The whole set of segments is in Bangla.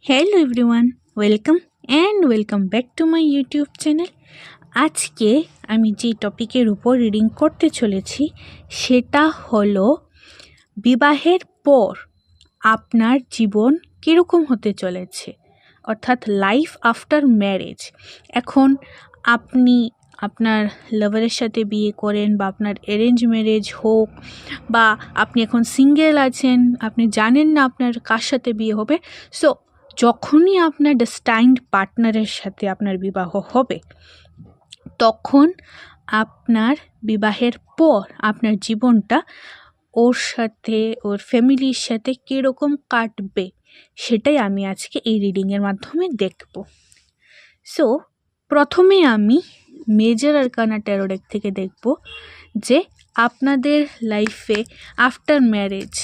Hello everyone, welcome back to my YouTube channel. আজকে আমি যে টপিকের উপর রিডিং করতে চলেছি সেটা হলো বিবাহের পর আপনার জীবন কীরকম হতে চলেছে, অর্থাৎ লাইফ আফটার ম্যারেজ। এখন আপনি আপনার লাভারের সাথে বিয়ে করেন বা আপনার অ্যারেঞ্জ ম্যারেজ হোক, বা আপনি এখন সিঙ্গেল আছেন, আপনি জানেন না আপনার কার সাথে বিয়ে হবে। সো যখনই আপনার ডেস্টাইনড পার্টনারের সাথে আপনার বিবাহ হবে, তখন আপনার বিবাহের পর আপনার জীবনটা ওর সাথে, ওর ফ্যামিলির সাথে কীরকম কাটবে সেটাই আমি আজকে এই রিডিংয়ের মাধ্যমে দেখব। সো প্রথমে আমি মেজর আরকানা ট্যারো ডেক থেকে দেখব যে আপনাদের লাইফে আফটার ম্যারেজ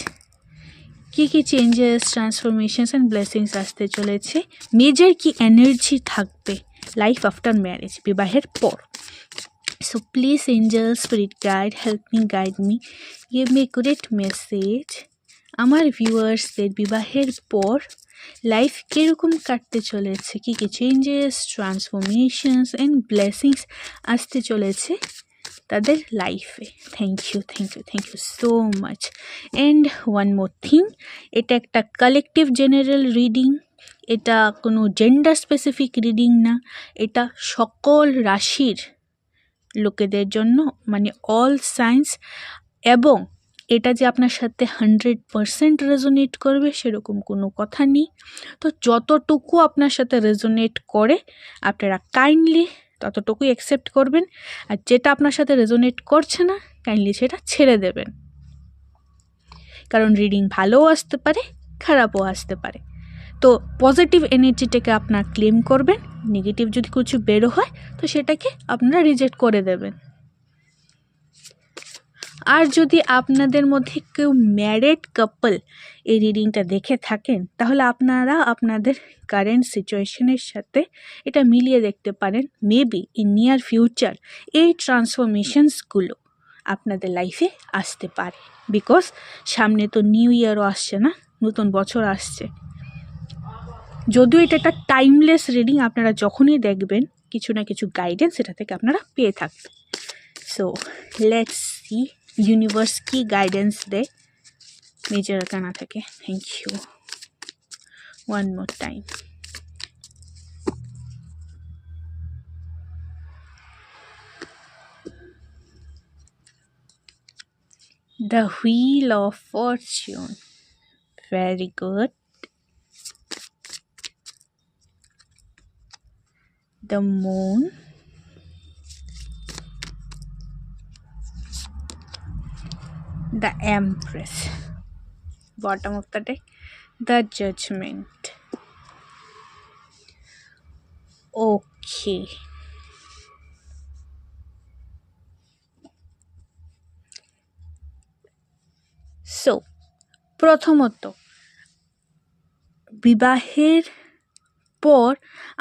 কী কী চেঞ্জেস, ট্রান্সফরমেশনস অ্যান্ড ব্লেসিংস আসতে চলেছে, মেজর কি এনার্জি থাকবে লাইফ আফটার ম্যারেজ, বিবাহের পর। So please angel, spirit guide, help me, guide me, give me accurate message. আমার ভিউয়ার্সদের বিবাহের পর লাইফ কীরকম কাটতে চলেছে, কী কী চেঞ্জেস, ট্রান্সফরমেশনস অ্যান্ড ব্লেসিংস আসতে চলেছে তাদের লাইফে। Thank you so much. And one more thing, এটা একটা কালেকটিভ জেনারেল রিডিং, এটা কোনো জেন্ডার স্পেসিফিক রিডিং না, এটা সকল রাশির লোকেদের জন্য, মানে অল সাইন্স। এবং এটা যে আপনার সাথে 100% রেজোনেট করবে সেরকম কোনো কথা নেই। তো যতটুকু আপনার সাথে রেজোনেট করে আপনারা কাইন্ডলি ততটুকুই অ্যাকসেপ্ট করবেন, আর যেটা আপনার সাথে রেজোনেট করছে না কাইন্ডলি সেটা ছেড়ে দেবেন। কারণ রিডিং ভালোও আসতে পারে, খারাপও আসতে পারে। তো পজিটিভ এনার্জিটাকে আপনার ক্লেম করবেন, নেগেটিভ যদি কিছু বেরো হয় তো সেটাকে আপনারা রিজেক্ট করে দেবেন। আর যদি আপনাদের মধ্যে কেউ ম্যারিড কাপল এই রিডিংটা দেখে থাকেন, তাহলে আপনারা আপনাদের কারেন্ট সিচুয়েশনের সাথে এটা মিলিয়ে দেখতে পারেন। মেবি ইন নিয়ার ফিউচার এই ট্রান্সফরমেশনসগুলো আপনাদের লাইফে আসতে পারে, বিকজ সামনে তো নিউ ইয়ারও আসছে না, নতুন বছর আসছে। যদিও এটা একটা টাইমলেস রিডিং, আপনারা যখনই দেখবেন কিছু না কিছু গাইডেন্স এটা থেকে আপনারা পেয়ে থাকবেন। সো লেটস সি ইউনিভার্স কি গাইডেন্স দেয় মেজর আরকানা থেকে। Thank you one more time. The Wheel of Fortune. Very good. The Moon. The Empress. Bottom of the deck, the Judgment. Okay. So, প্রথমত বিবাহের পর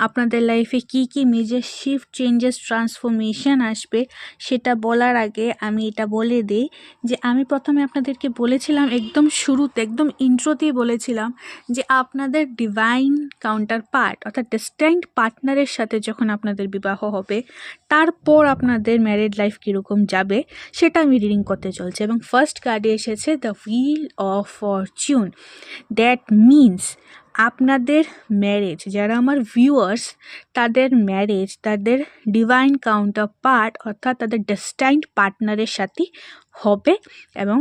আপনাদের লাইফে কি কি মেজর শিফট, চেঞ্জেস, ট্রান্সফরমেশন আসবে সেটা বলার আগে আমি এটা বলে দিই যে আমি প্রথমে আপনাদেরকে বলেছিলাম, একদম শুরুতে, একদম ইন্ট্রোতেই বলেছিলাম যে আপনাদের ডিভাইন কাউন্টার পার্ট অর্থাৎ ডেস্টাইনড পার্টনারের সাথে যখন আপনাদের বিবাহ হবে, তারপর আপনাদের ম্যারিড লাইফ কীরকম যাবে সেটা আমি রিডিং করতে চলছি। এবং ফার্স্ট কার্ডে এসেছে the wheel of Fortune. That means আপনাদের ম্যারেজ, যারা আমার ভিউয়ার্স, তাদের ম্যারেজ তাদের ডিভাইন কাউন্টার পার্ট অর্থাৎ তাদের ডেস্টাইনড পার্টনারের সাথে হবে, এবং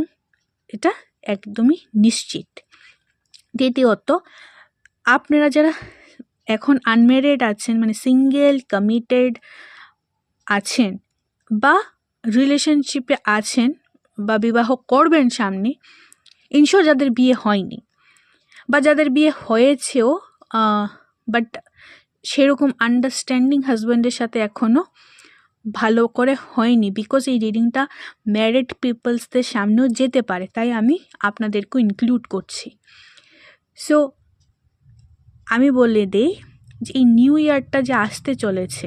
এটা একদমই নিশ্চিত। দ্বিতীয়ত, আপনারা যারা এখন আনম্যারিড আছেন, মানে সিঙ্গেল কমিটেড আছেন বা রিলেশনশিপে আছেন বা বিবাহ করবেন সামনে, ইনশোর যাদের বিয়ে হয়নি বা যাদের বিয়ে হয়েছেও বাট সেরকম আন্ডারস্ট্যান্ডিং হাজব্যান্ডের সাথে এখনও ভালো করে হয়নি, বিকজ এই রিডিংটা ম্যারিড পিপলসদের সামনেও যেতে পারে, তাই আমি আপনাদেরকেও ইনক্লুড করছি। সো আমি বলে দিই যে এই নিউ ইয়ারটা যে আসতে চলেছে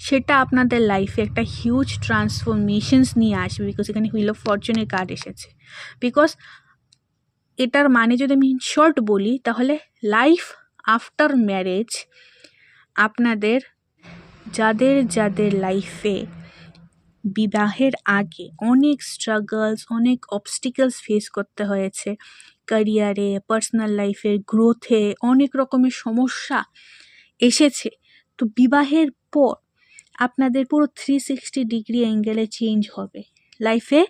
সেটা আপনাদের লাইফে একটা হিউজ ট্রান্সফরমেশনস নিয়ে আসবে, বিকজ এখানে হুইল অফ ফরচুনের কার্ড এসেছে। বিকজ এটার মানে যদি আমি শর্ট বলি তাহলে লাইফ আফটার ম্যারেজ আপনাদের যাদের যাদের লাইফে বিবাহের আগে অনেক স্ট্রাগলস, অনেক অবস্টিকলস ফেস করতে হয়েছে, ক্যারিয়ারে, পার্সোনাল লাইফের গ্রোথে অনেক রকমের সমস্যা এসেছে, তো বিবাহের পর আপনাদের পুরো 360 ডিগ্রি অ্যাঙ্গেলে চেঞ্জ হবে। লাইফে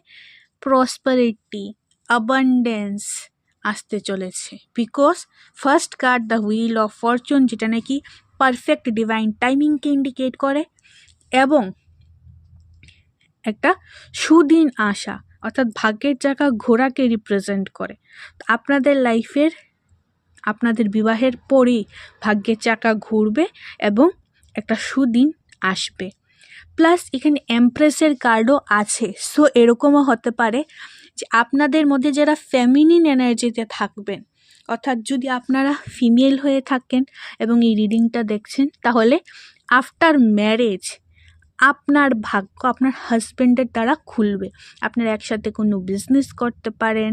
প্রসপারিটি, অ্যাবান্ডেন্স আসতে চলেছে, because first card the wheel of Fortune, যেটা নাকি পারফেক্ট ডিভাইন টাইমিংকে ইন্ডিকেট করে এবং একটা সুদিন আসা অর্থাৎ ভাগ্যের চাকা ঘোড়াকে রিপ্রেজেন্ট করে। তো আপনাদের লাইফের আপনাদের বিবাহের পরেই ভাগ্যের চাকা ঘুরবে এবং একটা সুদিন আসবে। প্লাস এখানে এমপ্রেসের কার্ডও আছে। সো এরকমও হতে পারে যে আপনাদের মধ্যে যারা ফেমিনিন এনার্জিতে থাকবেন, অর্থাৎ যদি আপনারা ফিমেল হয়ে থাকেন এবং এই রিডিংটা দেখছেন, তাহলে আফটার ম্যারেজ আপনার ভাগ্য আপনার হাজব্যান্ডের দ্বারা খুলবে। আপনারা একসাথে কোনো বিজনেস করতে পারেন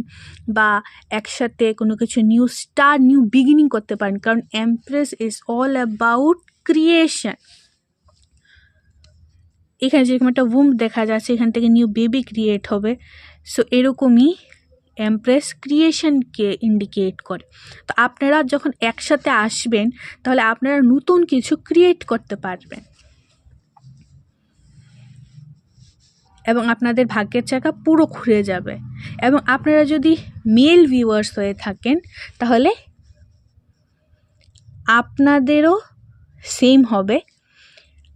বা একসাথে কোনো কিছু নিউ স্টার, নিউ বিগিনিং করতে পারেন, কারণ empress is all about creation. এখানে যেরকম একটা উম্ব দেখা যাচ্ছে, এখান থেকে নিউ বেবি ক্রিয়েট হবে। সো এরকমই এমপ্রেস ক্রিয়েশনকে ইন্ডিকেট করে। তো আপনারা যখন একসাথে আসবেন তাহলে আপনারা নতুন কিছু ক্রিয়েট করতে পারবেন এবং আপনাদের ভাগ্যের চাকা পুরো ঘুরে যাবে। এবং আপনারা যদি মেল ভিউয়ার্স হয়ে থাকেন তাহলে আপনাদেরও সেম হবে।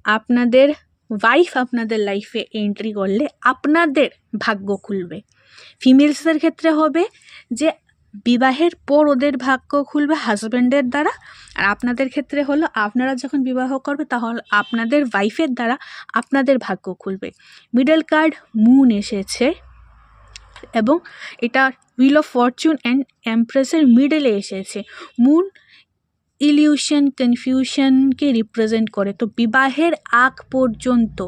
আপনাদের ওয়াইফ আপনাদের লাইফে এন্ট্রি করলে আপনাদের ভাগ্য খুলবে। ফিমেলসদের ক্ষেত্রে হবে যে বিবাহের পর ওদের ভাগ্য খুলবে হাজব্যান্ডের দ্বারা, আর আপনাদের ক্ষেত্রে হলো আপনারা যখন বিবাহ করবে তাহলে আপনাদের ওয়াইফের দ্বারা আপনাদের ভাগ্য খুলবে। মিডল কার্ড মুন এসেছে এবং এটা হুইল অফ ফরচুন অ্যান্ড এমপ্রেসের মিডলে এসেছে। মুন ইলিউশন, কনফিউশনকে রিপ্রেজেন্ট করে। তো বিবাহের আগ পর্যন্ত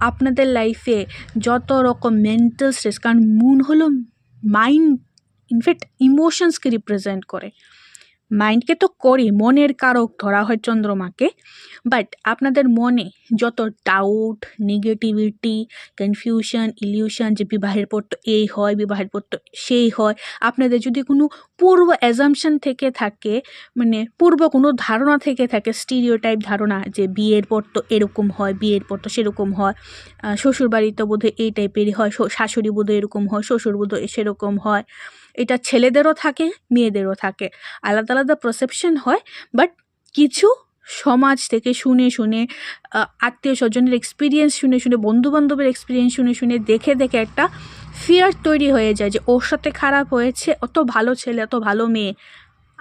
আপনাদের লাইফে যত রকম মেন্টাল স্ট্রেস, কারণ মুন হলো মাইন্ড, ইনফ্যাক্ট ইমোশনসকে রিপ্রেজেন্ট করে। মাইন্ডকে তো করি, মনের কারক ধরা হয় চন্দ্রমাকে, বাট আপনাদের মনে যত ডাউট, নেগেটিভিটি, কনফিউশন, ইলিউশন, যে বিবাহের পর তো এই হয়, বিবাহের পর তো সেই হয়, আপনাদের যদি কোনো পূর্ব অ্যাজাম্পশন থেকে থাকে, মানে পূর্ব কোনো ধারণা থেকে থাকে, স্টিরিওটাইপ ধারণা যে বিয়ের পর তো এরকম হয়, বিয়ের পর তো সেরকম হয়, শ্বশুরবাড়িতে বোধহয় এই টাইপেরই হয়, শাশুড়ি বোধহয় এরকম হয়, শ্বশুর বোধহয় সেরকম হয়, এটা ছেলেদেরও থাকে মেয়েদেরও থাকে, আলাদা আলাদা পারসেপশন হয়। বাট কিছু সমাজ থেকে শুনে শুনে, আত্মীয় স্বজনের এক্সপিরিয়েন্স শুনে শুনে, বন্ধুবান্ধবের এক্সপিরিয়েন্স শুনে শুনে, দেখে দেখে একটা ফিয়ার তৈরি হয়ে যায় যে ওর সাথে খারাপ হয়েছে, অত ভালো ছেলে, অত ভালো মেয়ে,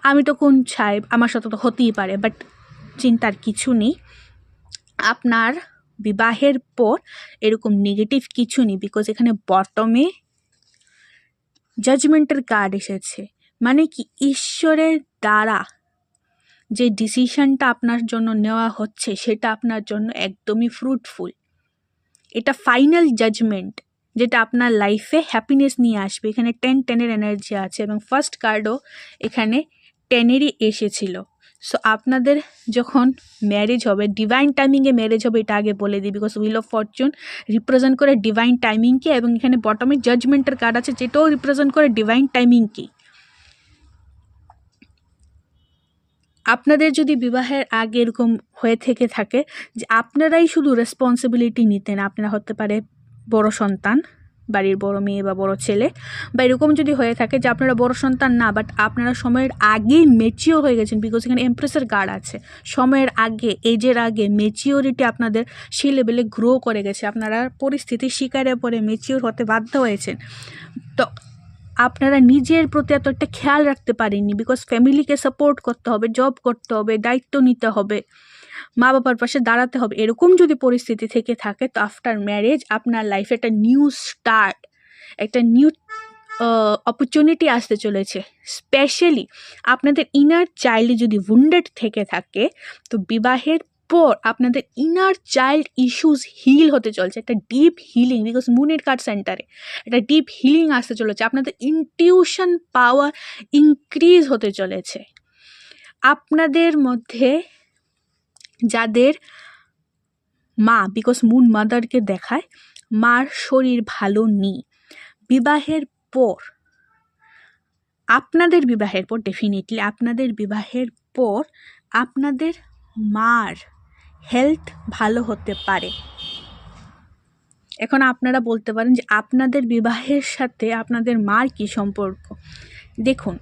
আমি তো কোন চাই, আমার সাথে তো হতেই পারে। বাট চিন্তার কিছু নেই, আপনার বিবাহের পর এরকম নেগেটিভ কিছু নেই, বিকজ এখানে বটমে জাজমেন্টের কার্ড এসেছে। মানে কি, ঈশ্বরের দ্বারা যে ডিসিশনটা আপনার জন্য নেওয়া হচ্ছে সেটা আপনার জন্য একদমই ফ্রুটফুল। এটা ফাইনাল জাজমেন্ট যেটা আপনার লাইফে হ্যাপিনেস নিয়ে আসবে। এখানে 10-10-এর এনার্জি আছে এবং ফার্স্ট কার্ডও এখানে 10-এরই এসেছিল। সো আপনাদের যখন ম্যারেজ হবে, ডিভাইন টাইমিংয়ে ম্যারেজ হবে, এটা আগে বলে দিই, because wheel of Fortune represent করে ডিভাইন টাইমিংকে, এবং এখানে বটমে জাজমেন্টের কার্ড আছে যেটাও রিপ্রেজেন্ট করে ডিভাইন টাইমিংকে। আপনাদের যদি বিবাহের আগে এরকম হয়ে থেকে থাকে যে আপনারাই শুধু রেসপন্সিবিলিটি নিতেন, আপনারা হতে পারে বড় সন্তান, বাড়ির বড় মেয়ে বা বড় ছেলে, বা এরকম যদি হয়ে থাকে যে আপনারা বড় সন্তান না, বাট আপনারা সময়ের আগেই মেচিওর হয়ে গেছেন, বিকজ এখানে এমপ্রেসের কার্ড আছে, সময়ের আগে, এজের আগে মেচিওরিটি আপনাদের সেই লেভেলে গ্রো করে গেছে, আপনারা পরিস্থিতির শিকারে পরে মেচিওর হতে বাধ্য হয়েছেন। তো আপনারা নিজের প্রতি এত একটা খেয়াল রাখতে পারেননি, বিকজ ফ্যামিলিকে সাপোর্ট করতে হবে, জব করতে হবে, দায়িত্ব নিতে হবে, মা বাবার পাশে দাঁড়াতে হবে, এরকম যদি পরিস্থিতি থেকে থাকে, তো আফটার ম্যারেজ আপনার লাইফে একটা নিউ স্টার্ট, একটা নিউ অপরচুনিটি আসতে চলেছে। স্পেশালি আপনাদের ইনার চাইল্ডে যদি উন্ডেড থেকে থাকে, তো বিবাহের পর আপনাদের ইনার চাইল্ড ইস্যুস হিল হতে চলছে, একটা ডিপ হিলিং, বিকজ মুনের কার্ড সেন্টারে একটা ডিপ হিলিং আসতে চলেছে। আপনাদের ইনটিউশন পাওয়ার ইনক্রিজ হতে চলেছে। আপনাদের মধ্যে যাদের মা, বিকজ মুন মাদারকে দেখায়, মার শরীর ভালো নেই, বিবাহের পর ডেফিনেটলি আপনাদের বিবাহের পর আপনাদের মার হেলথ ভালো হতে পারে। এখন আপনারা বলতে পারেন যে আপনাদের বিবাহের সাথে আপনাদের মার কী সম্পর্ক? দেখুন,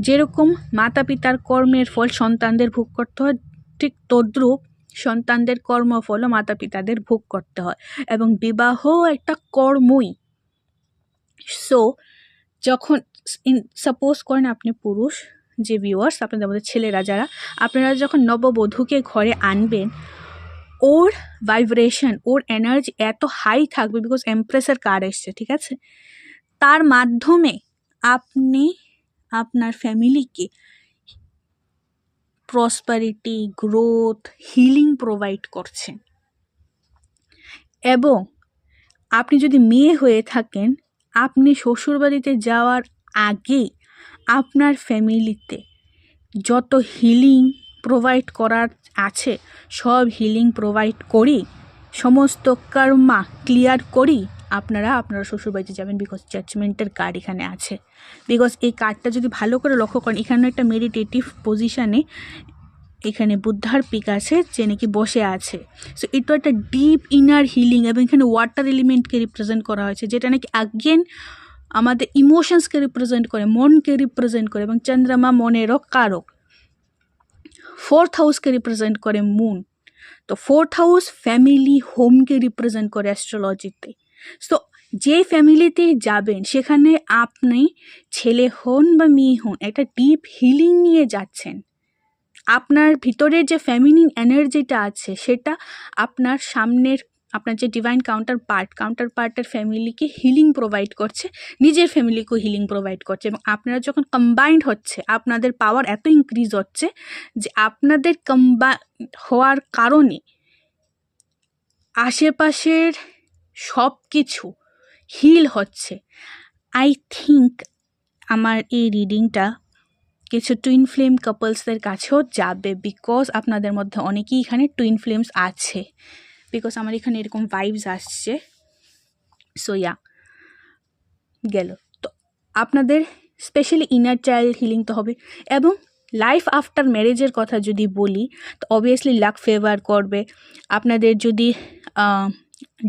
যেরকম মাতা পিতার কর্মের ফল সন্তানদের ভোগ করতে হয়, ঠিক তদ্রূপ সন্তানদের কর্মফলও মাতা পিতাদের ভোগ করতে হয়, এবং বিবাহ একটা কর্মই। সো যখন সাপোজ করেন আপনি পুরুষ, যে ভিউয়ার্স আপনাদের মধ্যে ছেলেরা যারা, আপনারা যখন নববধূকে ঘরে আনবেন, ওর ভাইব্রেশন, ওর এনার্জি এত হাই থাকবে, বিকজ এমপ্রেসের কার্ড এসছে, ঠিক আছে? তার মাধ্যমে আপনি আপনার ফ্যামিলিকে প্রসপারিটি, গ্রোথ, হিলিং প্রোভাইড করছেন। এবং আপনি যদি মেয়ে হয়ে থাকেন, আপনি শ্বশুরবাড়িতে যাওয়ার আগে আপনার ফ্যামিলিতে যত হিলিং প্রোভাইড করার আছে সব হিলিং প্রোভাইড করি, সমস্ত কর্মা ক্লিয়ার করি আপনারা শ্বশুরবাড়িতে যাবেন, বিকজ জাজমেন্টের কার্ড এখানে আছে। বিকজ এই কার্ডটা যদি ভালো করে লক্ষ্য করেন, এখানে একটা মেডিটেটিভ পজিশানে এখানে বুদ্ধার পিক আছে, যে নাকি বসে আছে। সো এটা একটা ডিপ ইনার হিলিং, এবং এখানে ওয়াটার এলিমেন্টকে রিপ্রেজেন্ট করা হয়েছে, যেটা নাকি আগেন আমাদের ইমোশনসকে রিপ্রেজেন্ট করে, মনকে রিপ্রেজেন্ট করে, এবং চন্দ্রমা মনেরও কারক। 4th হাউসকে রিপ্রেজেন্ট করে মুন, তো 4th হাউস ফ্যামিলি হোমকে রিপ্রেজেন্ট করে অ্যাস্ট্রোলজিতে। সো যে ফ্যামিলিতে যাবেন সেখানে আপনি ছেলে হন বা মেয়ে হন, একটা ডিপ হিলিং নিয়ে যাচ্ছেন। আপনার ভিতরের যে ফেমিনিন এনার্জিটা আছে সেটা আপনার সামনের আপনার যে ডিভাইন কাউন্টার পার্টের ফ্যামিলিকে হিলিং প্রোভাইড করছে, নিজের ফ্যামিলিকেও হিলিং প্রোভাইড করছে। এবং আপনারা যখন কম্বাইন্ড হচ্ছে, আপনাদের পাওয়ার এত ইনক্রিজ হচ্ছে যে আপনাদের হওয়ার কারণে আশেপাশের সব কিছু হিল হচ্ছে। আই থিঙ্ক আমার এই রিডিংটা কিছু টুইন ফ্লেম কাপলসদের কাছেও যাবে, বিকজ আপনাদের মধ্যে অনেকেই এখানে টুইন ফ্লেমস আছে, বিকজ আমার এখানে এরকম ভাইবস আসছে। সো ইয়া গেল। তো আপনাদের স্পেশালি ইনার চাইল্ড হিলিং তো হবে। এবং লাইফ আফটার ম্যারেজের কথা যদি বলি, তো অবভিয়াসলি লাক ফেভার করবে। আপনাদের যদি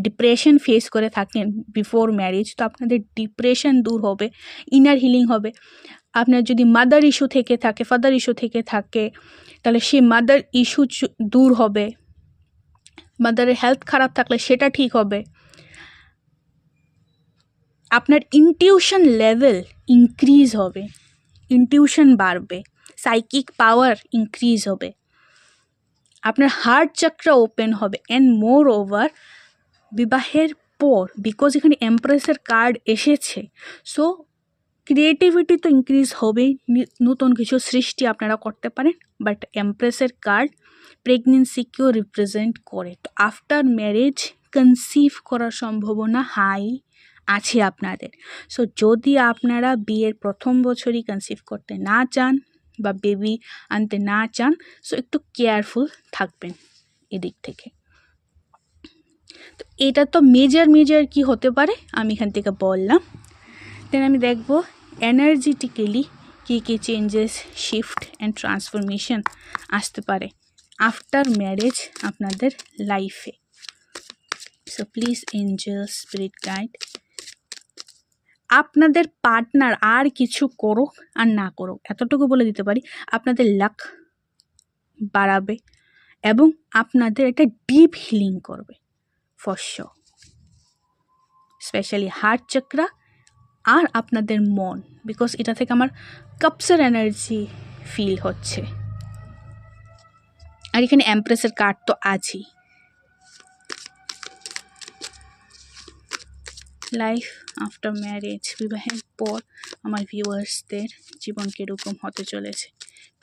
ডিপ্রেশন ফেস করে থাকেন বিফোর ম্যারেজ, তো আপনাদের ডিপ্রেশন দূর হবে, ইনার হিলিং হবে। আপনার যদি মাদার ইস্যু থেকে থাকে, ফাদার ইস্যু থেকে থাকে, তাহলে সেই মাদার ইস্যু দূর হবে। মাদারের হেলথ খারাপ থাকলে সেটা ঠিক হবে। আপনার ইনটিউশন লেভেল ইনক্রিজ হবে, ইনটিউশন বাড়বে, সাইকিক পাওয়ার ইনক্রিজ হবে, আপনার হার্ট চক্র ওপেন হবে। অ্যান্ড মোর ওভার বিবাহের পর, বিকজ এখানে এমপ্রেসের কার্ড এসেছে, সো ক্রিয়েটিভিটি তো ইনক্রিজ হবেই, নতুন কিছু সৃষ্টি আপনারা করতে পারেন। বাট এমপ্রেসের কার্ড প্রেগনেন্সিকেও রিপ্রেজেন্ট করে। তো আফটার ম্যারেজ কনসিভ করার সম্ভাবনা হাই আছে আপনাদের। সো যদি আপনারা বিয়ের প্রথম বছরই কনসিভ করতে না চান বা বেবি আনতে না চান, সো একটু কেয়ারফুল থাকবেন এদিক থেকে। তো এটা তো মেজর কি হতে পারে আমি এখান থেকে বললাম। দেন আমি দেখব এনার্জেটিক্যালি কী চেঞ্জেস, শিফট অ্যান্ড ট্রান্সফরমেশন আসতে পারে আফটার ম্যারেজ আপনাদের লাইফে। So please angel, spirit guide, আপনাদের পার্টনার আর কিছু করুক আর না করুক, এতটুকু বলে দিতে পারি, আপনাদের লাক বাড়াবে এবং আপনাদের একটা ডিপ হিলিং করবে for sure, specially heart chakra আর আপনাদের মন, বিকজ এটা থেকে আমার কাপসের এনার্জি ফিল হচ্ছে। আর এখানে এমপ্রেসের কার্ড তো আছেই। লাইফ আফটার ম্যারেজ, বিবাহের পর আমার ভিউয়ার্সদের জীবন কীরকম হতে চলেছে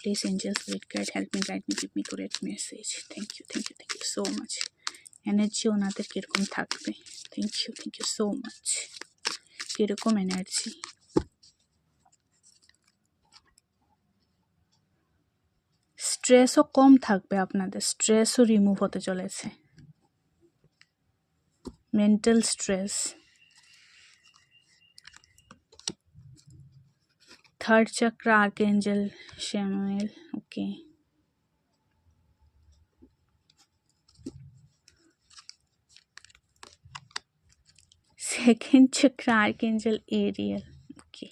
Please, angels, spirit guide, help me, guide me, give me correct message. Thank you so much. Energy ওনাদের কীরকম থাকবে? Thank you so much. কীরকম এনার্জি? স্ট্রেসও কম থাকবে আপনাদের, স্ট্রেসও রিমুভ হতে চলেছে, mental stress. Third chakra, archangel Samuel. Okay, second chakra, archangel Ariel. Okay,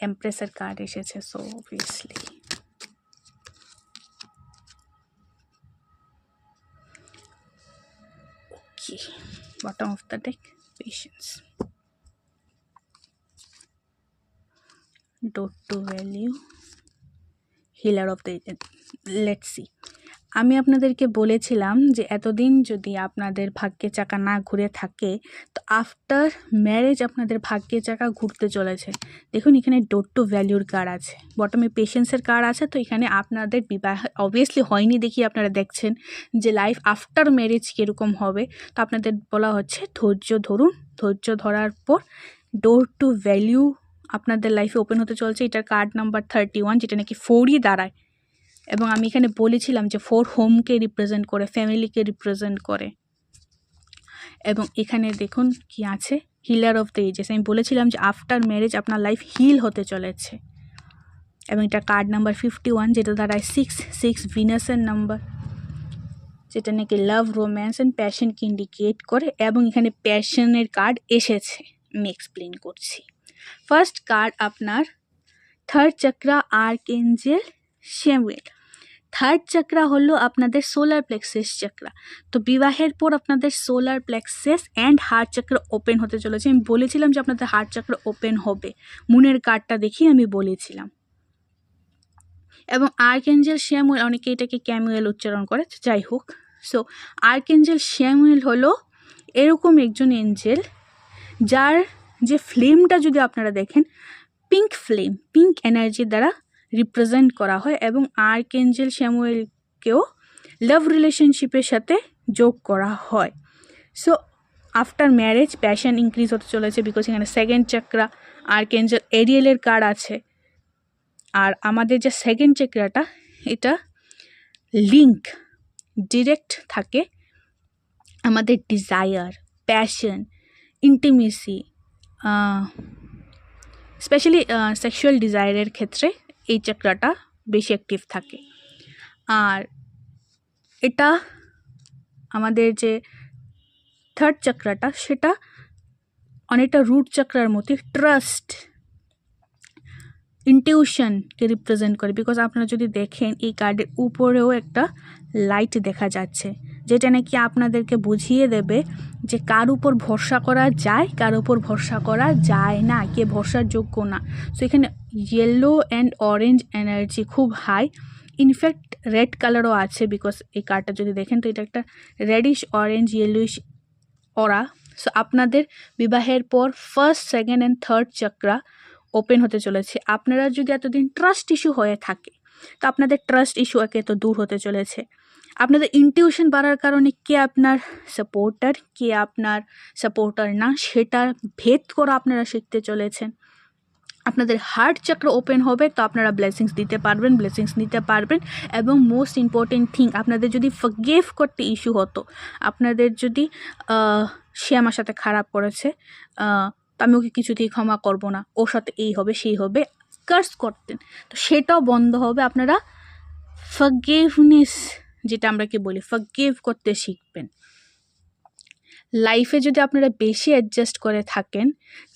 এমপ্রেসের কার্ড এসেছে, so obviously okay. Bottom of the deck, patience. Door to value, healer of the, let's see. আমি আপনাদেরকে বলেছিলাম যে এতদিন যদি আপনাদের ভাগ্যের চাকা না ঘুরে থাকে, তো আফটার ম্যারেজ আপনাদের ভাগ্যের চাকা ঘুরতে চলেছে। দেখুন এখানে ডোর টু ভ্যালিউর কার্ড আছে, বটমে পেশেন্সের কার্ড আছে। তো এখানে আপনাদের বিবাহ অবভিয়াসলি হয়নি দেখি আপনারা দেখছেন যে লাইফ আফটার ম্যারেজ কীরকম হবে। তো আপনাদের বলা হচ্ছে ধৈর্য ধরুন, ধৈর্য ধরার পর ডোর টু ভ্যালিউ আপনাদের লাইফে ওপেন হতে চলছে। এটার কার্ড নাম্বার 31, যেটা নাকি 4ই দাঁড়ায়। এবং আমি এখানে বলেছিলাম যে 4 হোমকে রিপ্রেজেন্ট করে, ফ্যামিলিকে রিপ্রেজেন্ট করে। এবং এখানে দেখুন কি আছে, হিলার অফ দ্য এজেস। আমি বলেছিলাম যে আফটার ম্যারেজ আপনার লাইফ হিল হতে চলেছে। এবং এটা কার্ড নাম্বার 51, যেটা দাঁড়ায় 6 ভিনাসের নাম্বার, যেটা নাকি লাভ, রোম্যান্স অ্যান্ড প্যাশনকে ইন্ডিকেট করে। এবং এখানে প্যাশনের কার্ড এসেছে, আমি এক্সপ্লেন করছি। ফার্স্ট কার্ড আপনার third chakra, archangel Samuel. Third chakra হলো আপনাদের সোলার প্লেক্সাস চক্রা। তো বিবাহের পর আপনাদের solar plexus and heart chakra open হতে চলেছে। আমি বলেছিলাম যে আপনাদের হার্ট চক্র ওপেন হবে, মুনের কার্ডটা দেখিয়ে আমি বলেছিলাম। এবং আর্কএঞ্জেল শ্যামুয়েল, অনেকে এটাকে ক্যামুয়েল উচ্চারণ করে, যাই হোক। সো আর্কএঞ্জেল শ্যামুয়েল হলো এরকম একজন এঞ্জেল যার যে ফ্লেমটা যদি আপনারা দেখেন, পিঙ্ক ফ্লেম, পিঙ্ক এনার্জি দ্বারা রিপ্রেজেন্ট করা হয়। এবং আর্কএঞ্জেল শ্যামুয়েলকেও লাভ রিলেশনশিপের সাথে যোগ করা হয়। So after marriage passion increase হতে চলেছে, বিকজ এখানে সেকেন্ড চক্রা, আর্কএঞ্জেল এরিয়েলের কার্ড আছে। আর আমাদের যে সেকেন্ড চক্রাটা, এটা লিঙ্ক ডিরেক্ট থাকে আমাদের desire, passion, intimacy, specially sexual ডিজায়ারের ক্ষেত্রে এই চক্রাটা বেশি অ্যাক্টিভ থাকে। আর এটা আমাদের যে থার্ড চক্রাটা, সেটা অনেকটা রুট চক্রার মতো ট্রাস্ট, ইনটিউশনকে রিপ্রেজেন্ট করে। বিকজ আপনারা যদি দেখেন এই কার্ডের উপরেও একটা লাইট দেখা যাচ্ছে, যেটা নাকি আপনাদেরকে বুঝিয়ে দেবে যে কার উপর ভরসা করা যায়, কার উপর ভরসা করা যায় না, কে ভরসার যোগ্য না। সো এখানে ইয়েলো অ্যান্ড অরেঞ্জ এনার্জি খুব হাই, ইনফ্যাক্ট রেড কালারও আছে। বিকজ এই কার্ডটা যদি দেখেন, তো এটা একটা রেডিশ অরেঞ্জ ইয়েলোইশ অরা। সো আপনাদের বিবাহের পর first, second and third chakra open হতে চলেছে। আপনারা যদি এতদিন ট্রাস্ট ইস্যু হয়ে থাকে, তো আপনাদের ট্রাস্ট ইস্যু একে তো দূর হতে চলেছে। আপনাদের ইনটিউশন বাড়ার কারণে কে আপনার সাপোর্টার, কে আপনার সাপোর্টার না, সেটা ভেদ করা আপনারা শিখতে চলেছেন। আপনাদের হার্ট চক্র ওপেন হবে, তো আপনারা ব্লেসিংস দিতে পারবেন, ব্লেসিংস নিতে পারবেন। এবং মোস্ট ইম্পর্টেন্ট থিং, আপনাদের যদি ফরগিভ করতে ইস্যু হতো, আপনাদের যদি সে আমার সাথে খারাপ করেছে, তো আমি ওকে কিছুতেই ক্ষমা করব না, ওর সাথে এই হবে সেই হবে, কার্স করতেন, তো সেটাও বন্ধ হবে। আপনারা ফরগিভনেস, যেটা আমরা কি বলি, ফরগিভ করতে শিখবেন। লাইফে যদি আপনারা বেশি অ্যাডজাস্ট করে থাকেন,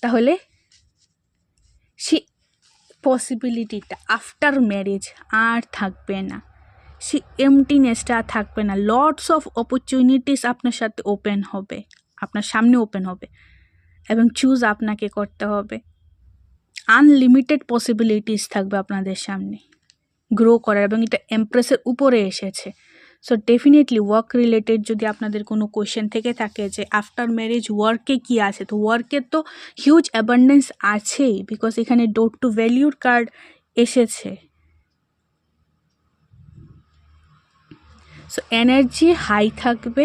তাহলে সে পসিবিলিটিটা আফটার ম্যারেজ আর থাকবে না, সে এমটিনেসটা আর থাকবে না। লটস অফ অপরচুনিটিস আপনার সাথে ওপেন হবে, আপনার সামনে ওপেন হবে, এবং চুজ আপনাকে করতে হবে। আনলিমিটেড পসিবিলিটিস থাকবে আপনাদের সামনে গ্রো করার, এবং এটা এমপ্রেসের উপরে এসেছে। সো ডেফিনেটলি ওয়ার্ক রিলেটেড যদি আপনাদের কোনো কোয়েশ্চেন থেকে থাকে যে আফটার ম্যারেজ ওয়ার্কে কী আছে, তো ওয়ার্কের তো হিউজ অ্যাবান্ডেন্স আছেই, বিকজ এখানে ডোর টু ভ্যালিউর কার্ড এসেছে। সো এনার্জি হাই থাকবে।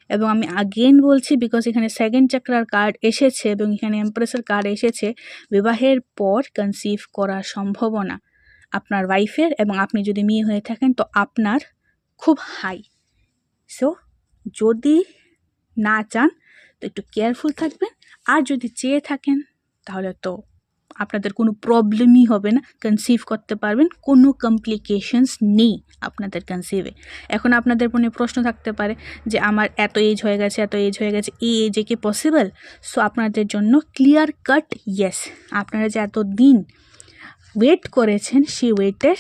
এবং আমি আগেন বলছি, বিকজ এখানে সেকেন্ড চক্রার কার্ড এসেছে এবং এখানে এমপ্রেসের কার্ড এসেছে, বিবাহের পর কনসিভ করার সম্ভাবনা আপনার ওয়াইফের এবং আপনি যদি মেয়ে হয়ে থাকেন তো আপনার খুব হাই। সো যদি না চান তো একটু কেয়ারফুল থাকবেন, আর যদি চেয়ে থাকেন তাহলে তো আপনাদের কোনো প্রবলেমই হবে না, কনসিভ করতে পারবেন, কোনো কমপ্লিকেশনস নেই আপনাদের কনসিভে। এখন আপনাদের মনে প্রশ্ন থাকতে পারে যে আমার এত এজ হয়ে গেছে, এই এজে কি পসিবল? সো আপনাদের জন্য ক্লিয়ার কাট ইয়েস, আপনারা যে এতদিন ওয়েট করেছেন সেই ওয়েটের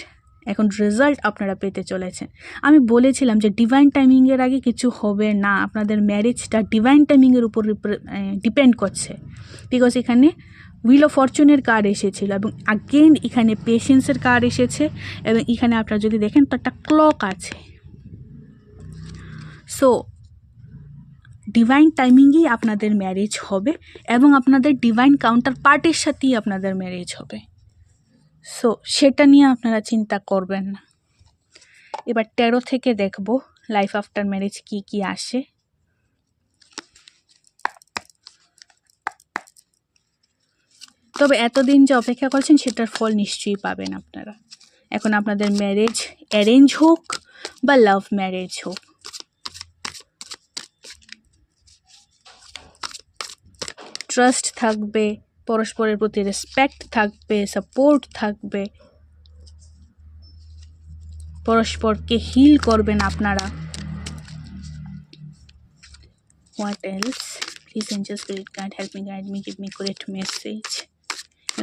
এখন রেজাল্ট আপনারা পেতে চলেছেন। আমি বলেছিলাম যে ডিভাইন টাইমিংয়ের আগে কিছু হবে না, আপনাদের ম্যারেজটা ডিভাইন টাইমিংয়ের উপর ডিপেন্ড করছে, বিকজ এখানে হুইল অফ ফরচুনের কার্ড এসেছিল এবং আগেন এখানে পেশেন্সের কার্ড এসেছে এবং এখানে আপনারা যদি দেখেন তো একটা ক্লক আছে। সো ডিভাইন টাইমিংয়েই আপনাদের ম্যারেজ হবে এবং আপনাদের ডিভাইন কাউন্টার পার্টের সাথেই আপনাদের ম্যারেজ হবে। সো সেটা নিয়ে আপনারা চিন্তা করবেন না। এবার 13 থেকে দেখব লাইফ আফটার ম্যারেজ কি কি আসে। তবে এতদিন যে অপেক্ষা করছেন সেটার ফল নিশ্চয়ই পাবেন আপনারা। এখন আপনাদের ম্যারেজ অ্যারেঞ্জ হোক বা লাভ ম্যারেজ হোক, ট্রাস্ট থাকবে, পরস্পরের প্রতি রেসপেক্ট থাকবে, সাপোর্ট থাকবে, পরস্পরকে হিল করবেন আপনারা। What else? Please angel spirit guide help me, guide me, give me great message.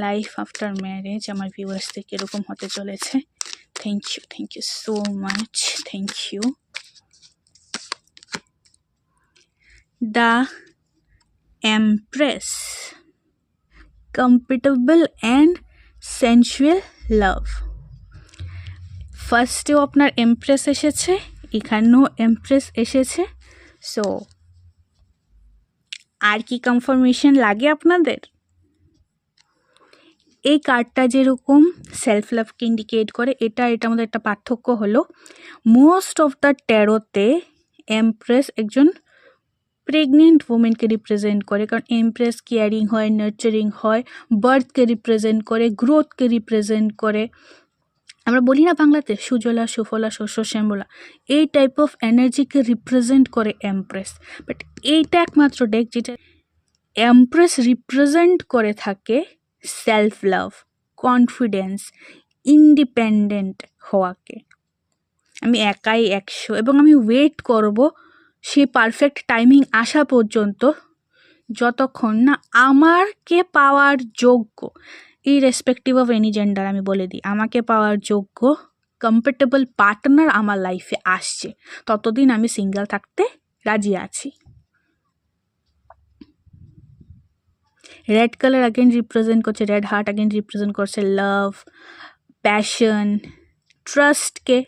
Life after marriage আমার ভিউয়ার্সদের কীরকম হতে চলেছে? Thank you so much, thank you. The empress, compatible and sensual love. ফার্স্টেও আপনার এমপ্রেস এসেছে, এখানেও এমপ্রেস এসেছে। সো আর কি কনফার্মেশন লাগে আপনাদের? এই কার্ডটা যেরকম সেলফ লাভকে ইন্ডিকেট করে, এটার মধ্যে একটা পার্থক্য হলো মোস্ট অফ দ্য ট্যারোতে এমপ্রেস একজন প্রেগনেন্ট ওমেনকে রিপ্রেজেন্ট করে, কারণ এমপ্রেস কেয়ারিং হয়, নার্চারিং হয়, বার্থকে রিপ্রেজেন্ট করে, গ্রোথকে রিপ্রেজেন্ট করে। আমরা বলি না বাংলাতে সুজলা সুফলা শস্য শ্যামলা, এই টাইপ অফ এনার্জিকে রিপ্রেজেন্ট করে এমপ্রেস। বাট এইটা একমাত্র ডেক যেটা এমপ্রেস রিপ্রেজেন্ট করে থাকে সেলফ লাভ, কনফিডেন্স, ইন্ডিপেন্ডেন্ট হওয়াকে। আমি একাই 100 এবং আমি ওয়েট করব সেই পারফেক্ট টাইমিং আসা পর্যন্ত, যতক্ষণ না আমাকে পাওয়ার যোগ্য, ইররেসপেক্টিভ অফ এনি জেন্ডার, আমি বলে দিই, আমাকে পাওয়ার যোগ্য কম্পেটেবল পার্টনার আমার লাইফে আসছে, ততদিন আমি সিঙ্গেল থাকতে রাজি আছি। রেড কালার अगेन রিপ্রেজেন্ট করছে, রেড হার্ট अगेन রিপ্রেজেন্ট করছে লাভ, প্যাশন, ট্রাস্টকে।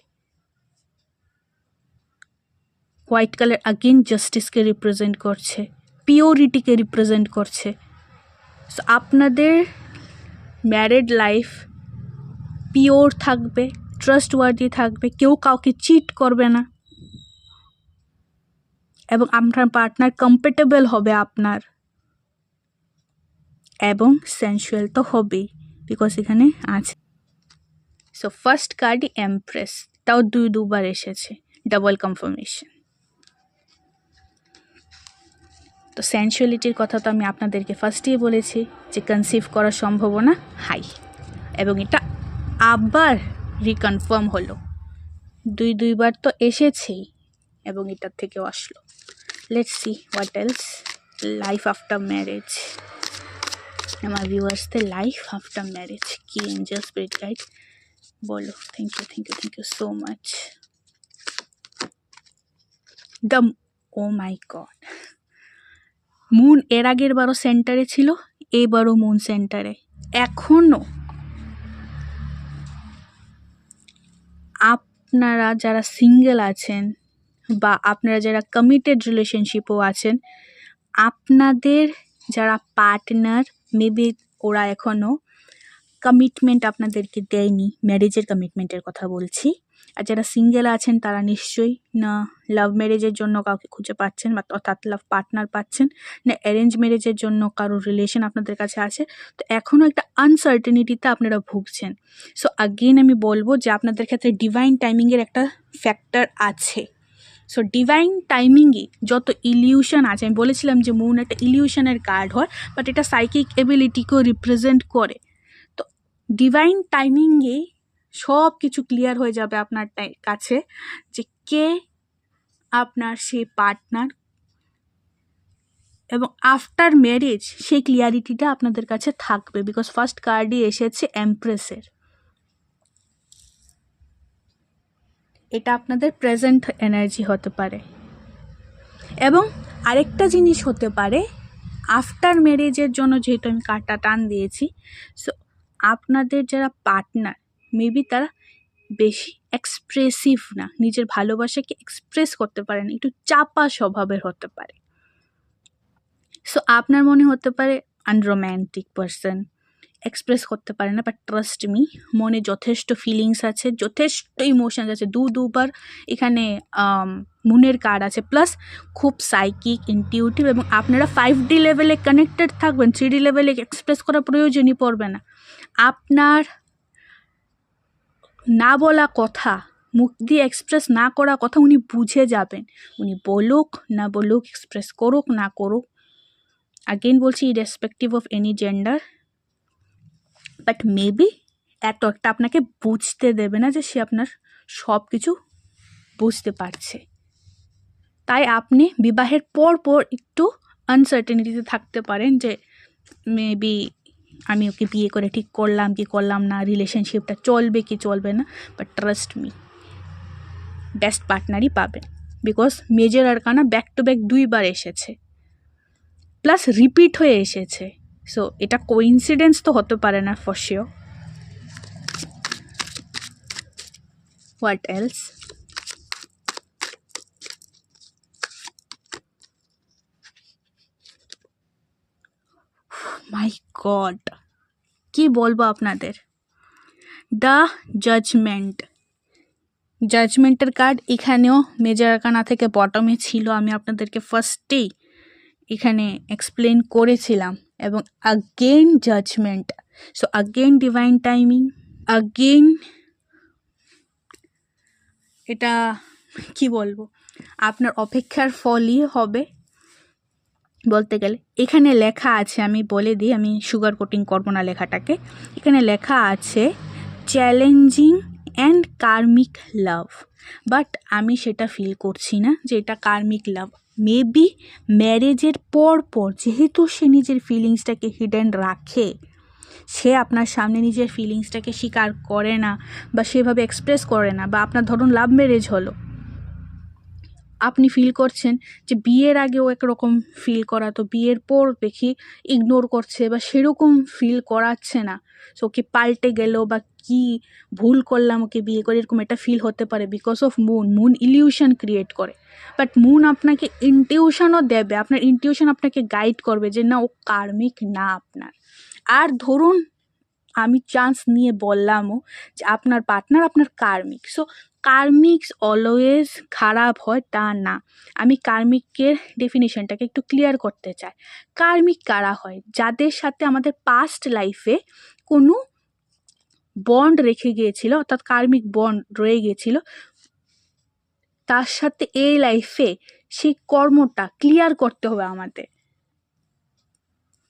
হোয়াইট কালার अगेन জাস্টিসকে রিপ্রেজেন্ট করছে, পিওরিটিকে রিপ্রেজেন্ট করছে। সো আপনাদের ম্যারিড লাইফ পিওর থাকবে, ট্রাস্টওয়ার্দি থাকবে, কেউ কাউকে চিট করবে না এবং আপনার পার্টনার কম্পেটেবল হবে আপনার, এবং সেন্সুয়াল তো হবেই, বিকজ এখানে আছে। সো ফার্স্ট কার্ডই এমপ্রেস, তাও দুবার এসেছে, ডাবল কনফার্মেশন। তো সেন্সুয়ালিটির কথা তো আমি আপনাদেরকে ফার্স্টেই বলেছি যে কনসিভ করার সম্ভাবনা হাই, এবং এটা আবার রিকনফার্ম হলো, দুইবার তো এসেছেই এবং এটার থেকেও আসলো। Let's see what else. Life after marriage, আমার ভিউয়ার্সদের লাইফ আফটার ম্যারেজ কি এঞ্জেল স্পিরিট গাইড বলো। Thank you so much. The, oh my God, moon এর আগের বারও সেন্টারে ছিল, এবারও মুন সেন্টারে। এখনও আপনারা যারা সিঙ্গেল আছেন বা আপনারা যারা কমিটেড রিলেশনশিপও আছেন, আপনাদের যারা পার্টনার মেবি ওরা এখনও কমিটমেন্ট আপনাদেরকে দেয়নি, ম্যারেজের কমিটমেন্টের কথা বলছি। আর যারা সিঙ্গেল আছেন তারা নিশ্চয়ই না লাভ ম্যারেজের জন্য কাউকে খুঁজে পাচ্ছেন, বা অর্থাৎ লাভ পার্টনার পাচ্ছেন, না অ্যারেঞ্জ ম্যারেজের জন্য কারোর রিলেশন আপনাদের কাছে আছে। তো এখনও একটা আনসার্টেনিটিতে আপনারা ভুগছেন। সো আগেন আমি বলবো যে আপনাদের ক্ষেত্রে ডিভাইন টাইমিংয়ের একটা ফ্যাক্টর আছে। সো ডিভাইন টাইমিংয়ে যত ইলিউশন আছে, আমি বলেছিলাম যে মুন একটা ইলিউশনের কার্ড হয়, বাট এটা সাইকিক এবিলিটিকেও রিপ্রেজেন্ট করে। তো ডিভাইন টাইমিংয়ে সব কিছু ক্লিয়ার হয়ে যাবে আপনার কাছে, যে কে আপনার সেই পার্টনার, এবং আফটার ম্যারেজ সেই ক্লিয়ারিটিটা আপনাদের কাছে থাকবে। বিকজ ফার্স্ট কার্ডই এসেছে এমপ্রেসের। এটা আপনাদের প্রেজেন্ট এনার্জি হতে পারে। এবং আরেকটা জিনিস হতে পারে, আফটার ম্যারেজের জন্য যেহেতু আমি কার্ডটা টান দিয়েছি, সো আপনাদের যারা পার্টনার মেবি তারা বেশি এক্সপ্রেসিভ না, নিজের ভালোবাসাকে এক্সপ্রেস করতে পারেন, একটু চাপা স্বভাবের হতে পারে। সো আপনার মনে হতে পারে আনরোম্যান্টিক পারসন, এক্সপ্রেস করতে পারে না, বাট ট্রাস্ট মি, মনে যথেষ্ট ফিলিংস আছে, যথেষ্ট ইমোশনস আছে। দুবার এখানে মুনের কার্ড আছে, প্লাস খুব সাইকিক, ইনটিউটিভ, এবং আপনারা 5D লেভেলে কানেক্টেড থাকবেন। 3D লেভেলে এক্সপ্রেস করার প্রয়োজনই পড়বে না। আপনার না বলা কথা, মুখ দিয়ে এক্সপ্রেস না করা কথা উনি বুঝে যাবেন। উনি বলুক না বলুক, এক্সপ্রেস করুক না করুক, আগেন বলছি irrespective of any gender, but maybe এত একটা আপনাকে বুঝতে দেবে না যে সে আপনার সব কিছু বুঝতে পারছে। তাই আপনি বিবাহের পর একটু আনসার্টেনিটিতে থাকতে পারেন যে মেবি আমি ওকে বিয়ে করে ঠিক করলাম কি করলাম না, রিলেশনশিপটা চলবে কি চলবে না। বাট ট্রাস্ট মি, বেস্ট পার্টনারই পাবেন। Because major arcana back to back 2 বার এসেছে, প্লাস রিপিট হয়ে এসেছে। সো এটা কোইন্সিডেন্স তো হতে পারে না for sure. What else? My god, কি বলবো আপনাদের। দ্য জাজমেন্টের কার্ড এখানেও মেজর আরকানা থেকে বটমে ছিল, আমি আপনাদেরকে ফার্স্টেই এখানে এক্সপ্লেন করেছিলাম। এবং again judgement, so again divine timing, again এটা কি বলবো, আপনার অপেক্ষার ফলই হবে বলতে গেলে। এখানে লেখা আছে, আমি বলে দিই, আমি সুগার কোটিং করবো না লেখাটাকে। এখানে লেখা আছে challenging and karmic love, but আমি সেটা ফিল করছি না যে এটা কার্মিক লাভ। মেবি ম্যারেজের পর যেহেতু সে নিজের ফিলিংসটাকে হিডেন রাখে, সে আপনার সামনে নিজের ফিলিংসটাকে স্বীকার করে না, বা সেভাবে এক্সপ্রেস করে না, বা আপনার ধরুন লাভ ম্যারেজ হলো, আপনি ফিল করছেন যে বিয়ের আগেও একরকম ফিল করা, তো বিয়ের পর দেখি ইগনোর করছে, বা সেরকম ফিল করাচ্ছে না। সো ওকে পাল্টে গেল, বা কি ভুল করলাম ওকে বিয়ে করে, এরকম একটা ফিল হতে পারে because of moon illusion create করে। বাট মুন আপনাকে ইনটিউশনও দেবে, আপনার ইনটিউশন আপনাকে গাইড করবে যে না, ও কার্মিক না আপনার। আর ধরুন আমি চান্স নিয়ে বললামও যে আপনার পার্টনার আপনার কার্মিক, সো কার্মিক্স অলওয়েজ খারাপ হয় তা না। আমি কার্মিকের ডেফিনেশনটাকে একটু ক্লিয়ার করতে চাই। কার্মিক কারা হয়? যাদের সাথে আমাদের পাস্ট লাইফে কোনো বন্ড রেখে গিয়েছিল, অর্থাৎ কার্মিক বন্ড রয়ে গিয়েছিল, তার সাথে এই লাইফে সেই কর্মটা ক্লিয়ার করতে হবে আমাদের।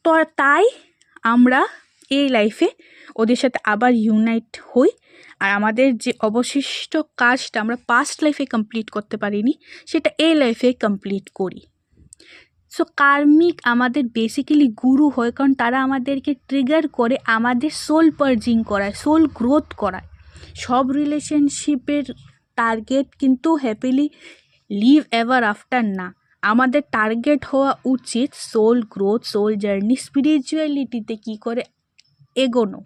তো তাই আমরা এই লাইফে ওদের সাথে আবার ইউনাইট হই, আর আমাদের যে অবশিষ্ট কাজটা আমরা পাস্ট লাইফে কমপ্লিট করতে পারিনি, সেটা এই লাইফে কমপ্লিট করি। সো কার্মিক আমাদের বেসিক্যালি গুরু হয়, কারণ তারা আমাদেরকে ট্রিগার করে, আমাদের সোল পার্জিং করায়, সোল গ্রোথ করায়। সব রিলেশনশিপের টার্গেট কিন্তু হ্যাপিলি লিভ এভার আফটার না। আমাদের টার্গেট হওয়া উচিত সোল গ্রোথ, সোল জার্নি, স্পিরিচুয়ালিটিতে কী করে এগোনো।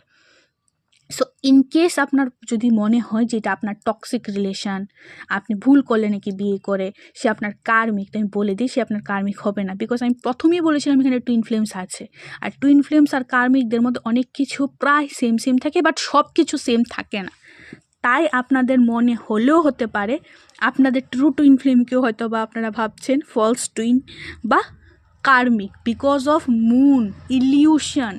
সো ইন কেস আপনার যদি মনে হয় যে এটা আপনার টক্সিক রিলেশন, আপনি ভুল করলে নাকি বিয়ে করে, সে আপনার কার্মিক, তো আমি বলে দিই সে আপনার কার্মিক হবে না। বিকজ আমি প্রথমেই বলেছিলাম এখানে টুইন ফ্লেমস আছে, আর টুইন ফ্লেমস আর কার্মিকদের মধ্যে অনেক কিছু প্রায় সেম সেম থাকে, বাট সব কিছু সেম থাকে না। তাই আপনাদের মনে হলেও হতে পারে আপনাদের ট্রু টুইন ফ্লেমকেও হয়তো বা আপনারা ভাবছেন ফলস টুইন বা karmic, because of moon illusion.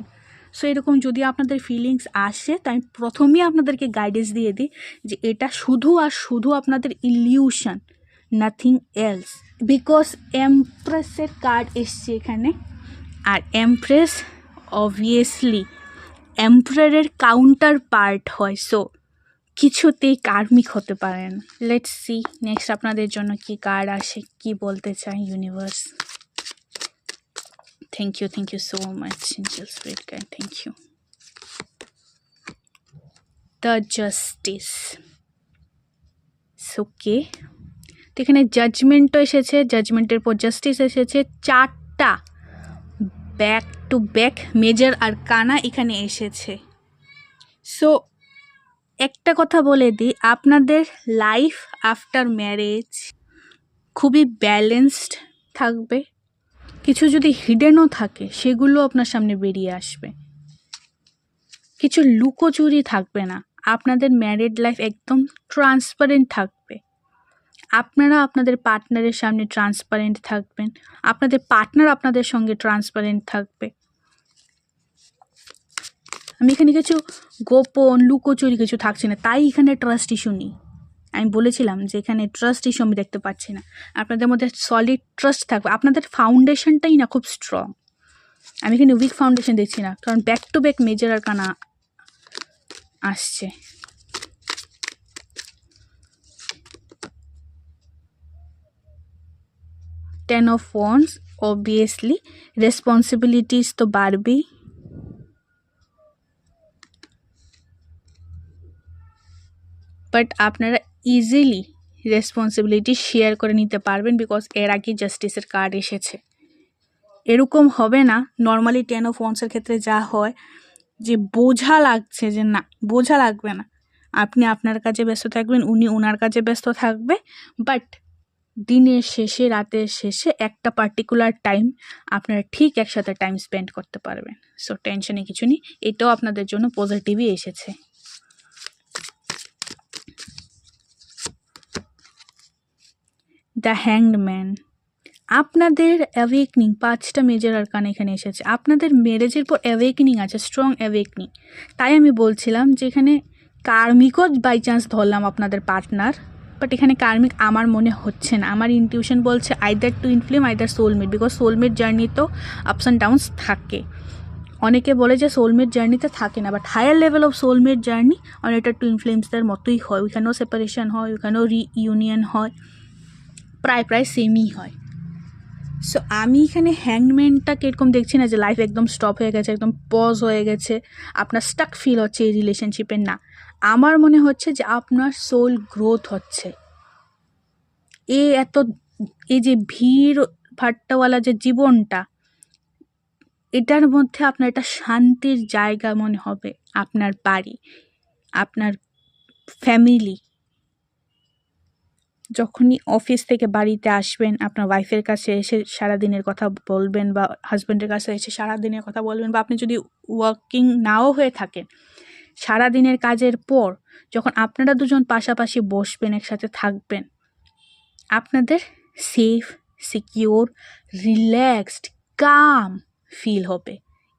So এরকম যদি আপনাদের ফিলিংস আসে, তাই আমি প্রথমেই আপনাদেরকে গাইডেন্স দিয়ে দিই যে এটা শুধু আর শুধু আপনাদের ইলিউশন, নাথিং এলস। বিকজ এমপ্রেসের কার্ড এসছে এখানে, আর এমপ্রেস অবভিয়াসলি এমপ্রারের কাউন্টার পার্ট হয়, সো কিছুতেই কার্মিক হতে পারেন। লেটস সি নেক্সট আপনাদের জন্য কি কার্ড আসে, কি বলতে চাই universe. Thank you so much angel spirit guide, thank you. The justice, okay. তো এখানে জাজমেন্টও এসেছে, জাজমেন্টের পর জাস্টিস এসেছে, 4টা back to back major arcana এখানে এসেছে। সো একটা কথা বলে দিই, আপনাদের লাইফ আফটার ম্যারেজ খুবই ব্যালেন্সড থাকবে। কিছু যদি হিডেনও থাকে সেগুলো আপনার সামনে বেরিয়ে আসবে, কিছু লুকোচুরি থাকবে না। আপনাদের ম্যারিড লাইফ একদম ট্রান্সপারেন্ট থাকবে। আপনারা আপনাদের পার্টনারের সামনে ট্রান্সপারেন্ট থাকবেন, আপনাদের পার্টনার আপনাদের সঙ্গে ট্রান্সপারেন্ট থাকবে। আমি এখানে কিছু গোপন লুকোচুরি কিছু থাকছে না, তাই এখানে ট্রাস্ট ইস্যু নেই। আমি বলেছিলাম যে এখানে ট্রাস্ট ইস্যু আমি দেখতে পাচ্ছি না, আপনাদের মধ্যে সলিড ট্রাস্ট থাকবে। আপনাদের ফাউন্ডেশনটাই না খুব স্ট্রং, আমি এখানে উইক ফাউন্ডেশন দেখছি না, কারণ ব্যাক টু ব্যাক মেজর আর কানা আসছে। Ten of wands, obviously responsibilities তো বাড়বেই, বাট আপনারা ইজিলি রেসপন্সিবিলিটি শেয়ার করে নিতে পারবেন, বিকজ এর আগে জাস্টিসের কার্ড এসেছে। এরকম হবে না নর্মালি 10 অফ ওয়ান্সের ক্ষেত্রে যা হয় যে বোঝা লাগছে, যে না বোঝা লাগবে না, আপনি আপনার কাজে ব্যস্ত থাকবেন, উনি ওনার কাজে ব্যস্ত থাকবে, বাট দিনের শেষে রাতের শেষে একটা পার্টিকুলার টাইম আপনারা ঠিক একসাথে টাইম স্পেন্ড করতে পারবেন। সো টেনশনে কিছু নেই, এটাও আপনাদের জন্য পজিটিভই এসেছে। দ্য হ্যাংড ম্যান, আপনাদের অ্যাওয়েকনিং, 5টা মেজর আরকান এখানে এসেছে। আপনাদের ম্যারেজের পর অ্যাওয়েকনিং আছে, স্ট্রং অ্যাওয়েকনিং। তাই আমি বলছিলাম যে এখানে কার্মিকও বাই চান্স ধরলাম আপনাদের পার্টনার, বাট এখানে কার্মিক আমার মনে হচ্ছে না। আমার ইনটিউশন বলছে either twin flame either soulmate, because soulmate journey তো আপস অ্যান্ড ডাউনস থাকে। অনেকে বলে যে সোলমেট জার্নিতে থাকে না, but higher level of soulmate journey অনেকটা টুইন ফ্লেমসদের মতোই হয়, ওইখানেও সেপারেশন হয়, ওইখানেও রিইউনিয়ন হয়, প্রায় সেমই হয়। সো আমি এখানে হ্যাংম্যানটাকে এরকম দেখছি না যে লাইফ একদম স্টপ হয়ে গেছে, একদম পজ হয়ে গেছে, আপনার স্টাক ফিল হচ্ছে এই রিলেশনশিপে, না। আমার মনে হচ্ছে যে আপনার সোল গ্রোথ হচ্ছে। এই যে ভিড় ভাট্টাওয়ালা যে জীবনটা, এটার মধ্যে আপনার একটা শান্তির জায়গা মনে হবে। আপনার বাড়ি, আপনার ফ্যামিলি, যখনই অফিস থেকে বাড়িতে আসবেন আপনার ওয়াইফের কাছে এসে সারাদিনের কথা বলবেন, বা হাজব্যান্ডের কাছে এসে সারাদিনের কথা বলবেন, বা আপনি যদি ওয়ার্কিং নাও হয়ে থাকেন, সারাদিনের কাজের পর যখন আপনারা দুজন পাশাপাশি বসবেন, একসাথে থাকবেন, আপনাদের সেফ, সিকিউর, রিল্যাক্সড, কাম ফিল হবে।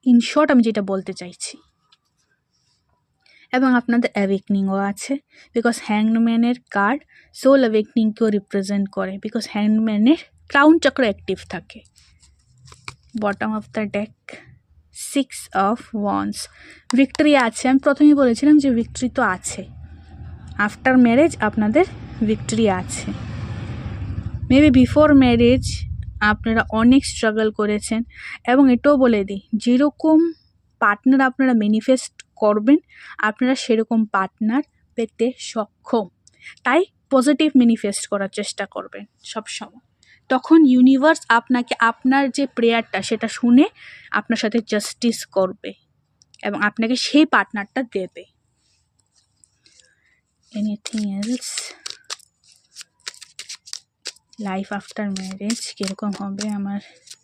ইন শর্ট আমি যেটা বলতে চাইছি। এবং আপনাদের অ্যাওয়েকনিংও আছে, বিকজ হ্যাংম্যানের কার্ড সোল অ্যাওয়েকনিংকেও রিপ্রেজেন্ট করে, বিকজ হ্যাংম্যানের ক্রাউন চক্র অ্যাক্টিভ থাকে। Bottom of the day 6 of wands, victory আছে। আমি প্রথমেই বলেছিলাম যে ভিক্টরি তো আছে, আফটার ম্যারেজ আপনাদের ভিক্টরি আছে। মেবি বিফোর ম্যারেজ আপনারা অনেক স্ট্রাগল করেছেন, এবং এটাও বলে দিই যেরকম পার্টনার আপনারা ম্যানিফেস্ট করবেন আপনারা সেরকম পার্টনার পেতে সক্ষম। তাই পজিটিভ ম্যানিফেস্ট করার চেষ্টা করবেন সবসময়, তখন ইউনিভার্স আপনাকে আপনার যে প্রেয়ারটা সেটা শুনে আপনার সাথে জাস্টিস করবে এবং আপনাকে সেই পার্টনারটা দেবে। Anything else, life after marriage কীরকম হবে আমার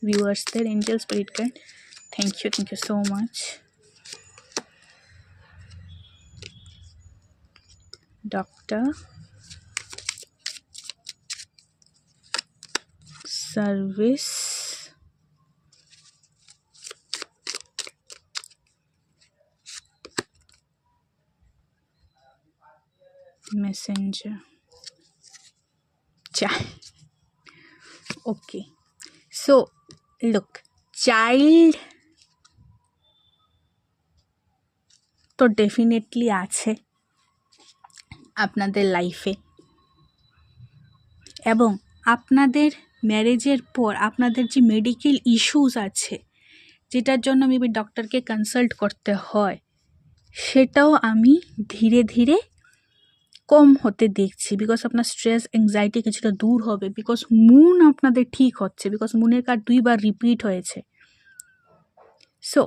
ভিউয়ার্সদের। Angel spirit guide, thank you so much. Doctor, service, messenger, child. Okay, so look, child তো ডেফিনেটলি আছে আপনাদের লাইফে, এবং আপনাদের ম্যারেজের পর আপনাদের যে মেডিকেল ইস্যুস আছে, যেটার জন্য মেবি ডক্টরকে কনসাল্ট করতে হয়, সেটাও আমি ধীরে ধীরে কম হতে দেখছি। বিকজ আপনার স্ট্রেস অ্যাংজাইটি কিছুটা দূর হবে, বিকজ মুন আপনাদের ঠিক হচ্ছে, বিকজ মুনের কার্ড 2 বার রিপিট হয়েছে। সো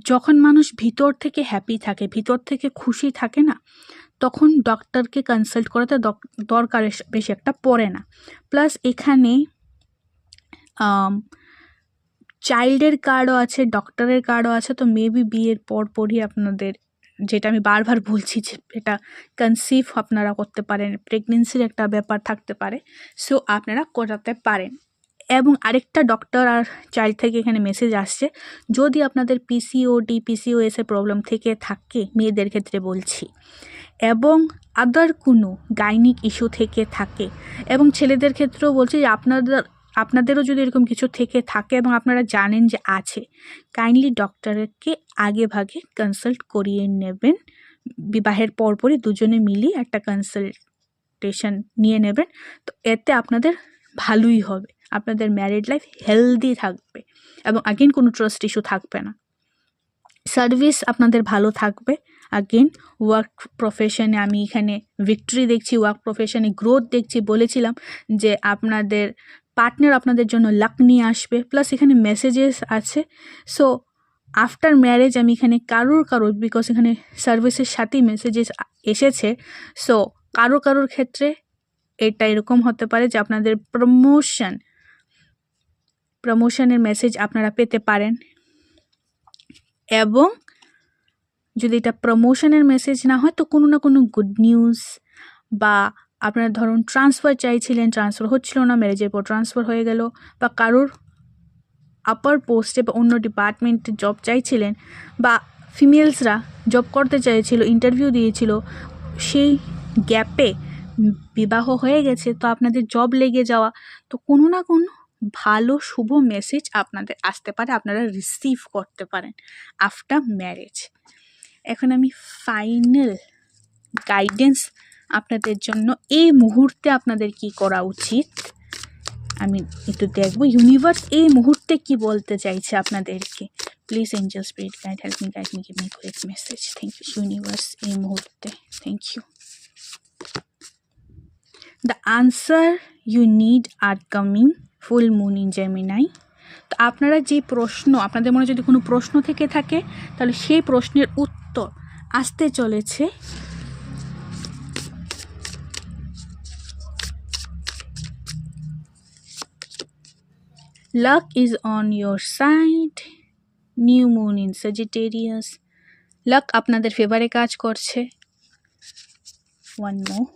যখন মানুষ ভিতর থেকে হ্যাপি থাকে, ভিতর থেকে খুশি থাকে না, তখন ডক্টরকে কনসাল্ট করাতে দরকার বেশি একটা পড়ে না। প্লাস এখানে চাইল্ডের কার্ডও আছে, ডক্টরের কার্ডও আছে। তো মেবি বিয়ের পরই আপনাদের, যেটা আমি বারবার বলছি, যে এটা কনসিভ আপনারা করতে পারেন, প্রেগনেন্সির একটা ব্যাপার থাকতে পারে, সো আপনারা করাতে পারেন। এবং আরেকটা ডক্টর আর চাইল্ড থেকে এখানে মেসেজ আসছে, যদি আপনাদের পিসিওডি PCOS এর প্রবলেম থেকে থাকে, মেয়েদের ক্ষেত্রে বলছি, এবং আদার কোনো গাইনিক ইস্যু থেকে থাকে, এবং ছেলেদের ক্ষেত্রেও বলছি যে আপনাদেরও যদি এরকম কিছু থেকে থাকে এবং আপনারা জানেন যে আছে, কাইন্ডলি ডক্টরকে আগে ভাগে কনসাল্ট করিয়ে নেবেন। বিবাহের পরপরই দুজনে মিলিয়ে একটা কনসালটেশন নিয়ে নেবেন। তো এতে আপনাদের ভালোই হবে, আপনাদের ম্যারিড লাইফ হেলদি থাকবে, এবং আগেন কোনো ট্রাস্ট ইস্যু থাকবে না। সার্ভিস আপনাদের ভালো থাকবে। আগেন ওয়ার্ক প্রফেশনে আমি এখানে ভিক্টরি দেখছি, ওয়ার্ক প্রফেশনে গ্রোথ দেখছি। বলেছিলাম যে আপনাদের পার্টনার আপনাদের জন্য লাক নিয়ে আসবে। প্লাস এখানে মেসেজেস আছে। সো আফটার ম্যারেজ আমি এখানে কারোর বিকজ এখানে সার্ভিসের সাথেই মেসেজেস এসেছে, সো কারোর ক্ষেত্রে এটা এরকম হতে পারে যে আপনাদের প্রমোশনের মেসেজ আপনারা পেতে পারেন। এবং যদি এটা প্রমোশনের মেসেজ না হয়, তো কোনো না কোনো গুড নিউজ, বা আপনারা ধরুন ট্রান্সফার চাইছিলেন, ট্রান্সফার হচ্ছিল না, ম্যারেজের পর ট্রান্সফার হয়ে গেল, বা কারোর আপার পোস্টে বা অন্য ডিপার্টমেন্টে জব চাইছিলেন, বা ফিমেলসরা জব করতে চাইছিল, ইন্টারভিউ দিয়েছিল, সেই গ্যাপে বিবাহ হয়ে গেছে, তো আপনাদের জব লেগে যাওয়া, তো কোনো না কোনো ভালো শুভ মেসেজ আপনাদের আসতে পারে, আপনারা রিসিভ করতে পারেন আফটার ম্যারেজ। এখন আমি ফাইনাল গাইডেন্স আপনাদের জন্য, এই মুহূর্তে আপনাদের কি করা উচিত আমি একটু দেখবো, ইউনিভার্স এই মুহূর্তে কি বলতে চাইছে আপনাদেরকে। Please angel spirit guide help me, guide me, give me quick message. Thank you universe এই মুহূর্তে, thank you. The answer you need are coming, full moon in Gemini. তো আপনারা যে প্রশ্ন, আপনাদের মনে যদি কোনো প্রশ্ন থেকে থাকে, তাহলে সেই প্রশ্নের উত্তর আসতে চলেছে luck is on your side, new moon in Sagittarius, luck আপনাদের ফেভারে কাজ করছে। one more,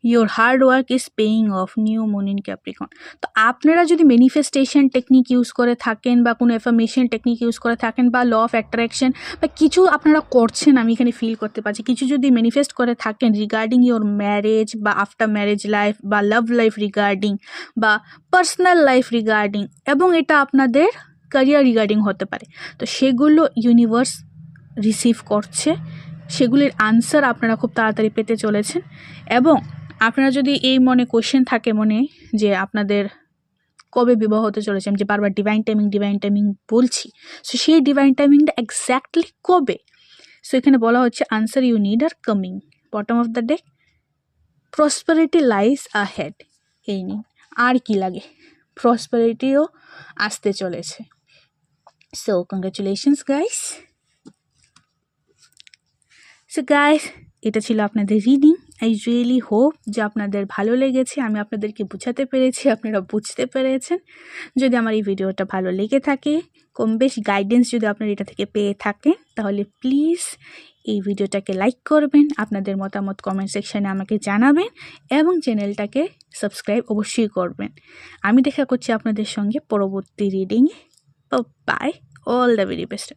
your hard work is paying off, new moon in Capricorn। তো আপনারা যদি ম্যানিফেস্টেশন টেকনিক ইউজ করে থাকেন, বা কোনো অ্যাফার্মেশন টেকনিক ইউজ করে থাকেন, বা ল অফ অ্যাট্রাকশন, বা কিছু আপনারা করছেন, আমি এখানে ফিল করতে পারছি, কিছু যদি ম্যানিফেস্ট করে থাকেন রিগার্ডিং ইয়োর ম্যারেজ, বা আফটার ম্যারেজ লাইফ, বা লাভ লাইফ রিগার্ডিং, বা পার্সোনাল লাইফ রিগার্ডিং, এবং এটা আপনাদের ক্যারিয়ার রিগার্ডিং হতে পারে, তো সেগুলো ইউনিভার্স রিসিভ করছে, সেগুলির আনসার আপনারা খুব তাড়াতাড়ি পেতে চলেছেন। এবং আপনারা যদি এই মনে কোয়েশ্চেন থাকে মনে, যে আপনাদের কবে বিবাহ হতে চলেছে, আমি যে বারবার ডিভাইন টাইমিং বলছি, সো সেই ডিভাইন টাইমিংটা এক্স্যাক্টলি কবে, সো এখানে বলা হচ্ছে answer you need are coming, bottom of the deck, prosperity lies ahead. এই নিন, আর কি লাগে, প্রসপারিটিও আসতে চলেছে। So congratulations guys. So guys, এটা ছিল আপনাদের রিডিং। আই রিয়েলি হোপ যে আপনাদের ভালো লেগেছে, আমি আপনাদেরকে বুঝাতে পেরেছি, আপনারা বুঝতে পেরেছেন। যদি আমার এই ভিডিওটা ভালো লেগে থাকে, কম বেশ গাইডেন্স যদি আপনারা এটা থেকে পেয়ে থাকেন, তাহলে প্লিজ এই ভিডিওটাকে লাইক করবেন, আপনাদের মতামত কমেন্ট সেকশানে আমাকে জানাবেন এবং চ্যানেলটাকে সাবস্ক্রাইব অবশ্যই করবেন। আমি দেখা করছি আপনাদের সঙ্গে পরবর্তী রিডিংয়ে। Bye, all the very best.